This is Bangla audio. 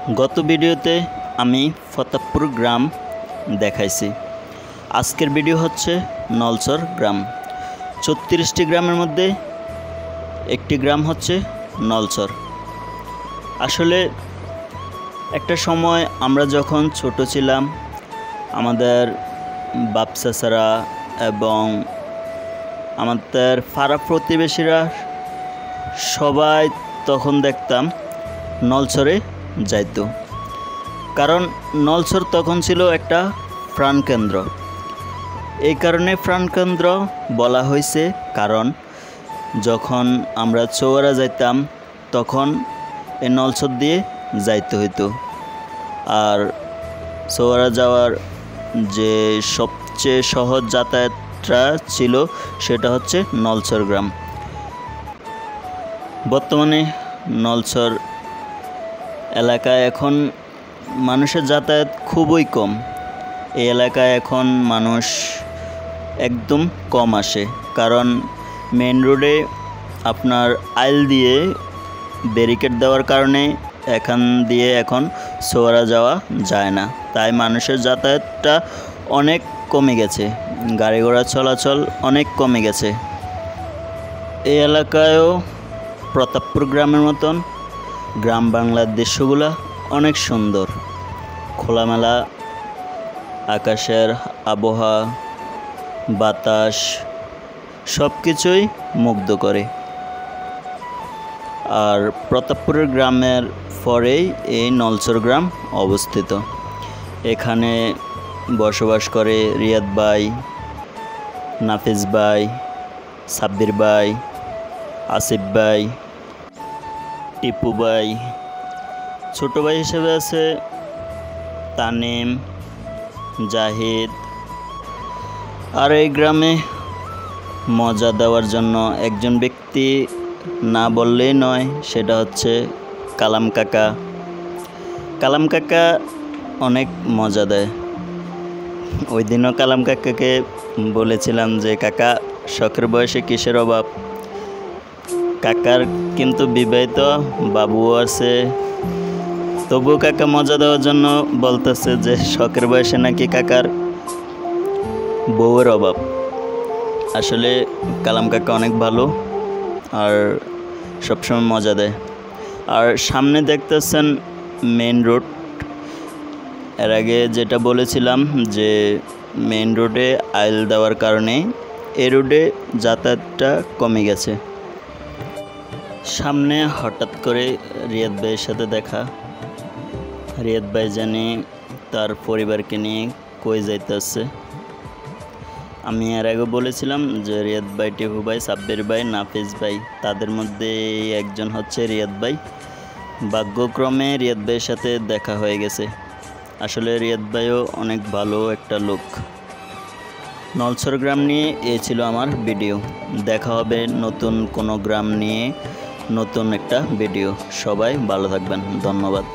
গত ভিডিওতে আমি ফতাবপুর গ্রাম দেখাইছি। আজকের ভিডিও হচ্ছে নলছর গ্রাম। ৩৬টি গ্রামের মধ্যে একটি গ্রাম হচ্ছে নলছর। আসলে একটা সময় আমরা যখন ছোট ছিলাম, আমাদের বাপ চাচারা এবং আমাদের পাড়া প্রতিবেশীরা সবাই তখন দেখতাম নলছরে যাইতো, কারণ নলছর তখন ছিল একটা প্রাণকেন্দ্র। এই কারণে প্রাণকেন্দ্র বলা হয়েছে, কারণ যখন আমরা চৌয়ারা যাইতাম তখন এই নলছর দিয়ে যাইতে হইতো। আর চৌয়ারা যাওয়ার যে সবচেয়ে সহজ যাতায়াতটা ছিল সেটা হচ্ছে নলছর গ্রাম। বর্তমানে নলছর এলাকায় এখন মানুষের যাতায়াত খুবই কম। এই এলাকায় এখন মানুষ একদম কম আসে, কারণ মেন রোডে আপনার আইল দিয়ে ব্যারিকেড দেওয়ার কারণে এখান দিয়ে এখন চৌয়ারা যাওয়া যায় না। তাই মানুষের যাতায়াতটা অনেক কমে গেছে, গাড়ি ঘোড়া চলাচল অনেক কমে গেছে। এই এলাকায়ও প্রতাপপুর গ্রামের মতন গ্রাম বাংলার দৃশ্যগুলা অনেক সুন্দর। খোলামেলা আকাশের আবহাওয়া, বাতাস সব কিছুই মুগ্ধ করে। আর প্রতাপপুরের গ্রামের পরেই এই নলছর গ্রাম অবস্থিত। এখানে বসবাস করে রিয়াদ ভাই, নাফিজ ভাই, সাব্বির ভাই, আসিফ ভাই, টিপু ভাই। ছোট ভাই হিসেবে আছে তানিম, জাহিদ। আর এই গ্রামে মজা দেওয়ার জন্য একজন ব্যক্তি না বললেই নয়, সেটা হচ্ছে কালাম কাকা। কালাম কাকা অনেক মজা দেয়। ওই দিনও কালাম কাকাকে বলেছিলাম যে কাকা, শখের বয়সে কিসের অভাব। কাকার কিন্তু বিবাহিত বাবুও আছে, তবুও কাকা মজা দেওয়ার জন্য বলতেছে যে শখের বয়সে নাকি কাকার বউয়ের অভাব। আসলে কালাম কাকা অনেক ভালো আর সবসময় মজা দেয়। আর সামনে দেখতেছেন মেন রোড। এর আগে যেটা বলেছিলাম যে মেন রোডে আইল দেওয়ার কারণে এই রোডে যাতায়াতটা কমে গেছে। সামনে হঠাৎ করে রিয়াদ ভাইয়ের সাথে দেখা। রিয়াদ ভাই জানি তার পরিবারকে নিয়ে কই যাইতেছে। আমি এর আগে বলেছিলাম যে রিয়াদ ভাই, টিপু ভাই, সাব্বির ভাই, নাফিজ ভাই, তাদের মধ্যে একজন হচ্ছে রিয়াদ ভাই। ভাগ্যক্রমে রিয়াদ ভাইয়ের সাথে দেখা হয়ে গেছে। আসলে রিয়াদ ভাইও অনেক ভালো একটা লোক। নলছর গ্রাম নিয়ে এই ছিল আমার ভিডিও। দেখা হবে নতুন কোনো গ্রাম নিয়ে নতুন একটা ভিডিও। সবাই ভালো থাকবেন, ধন্যবাদ।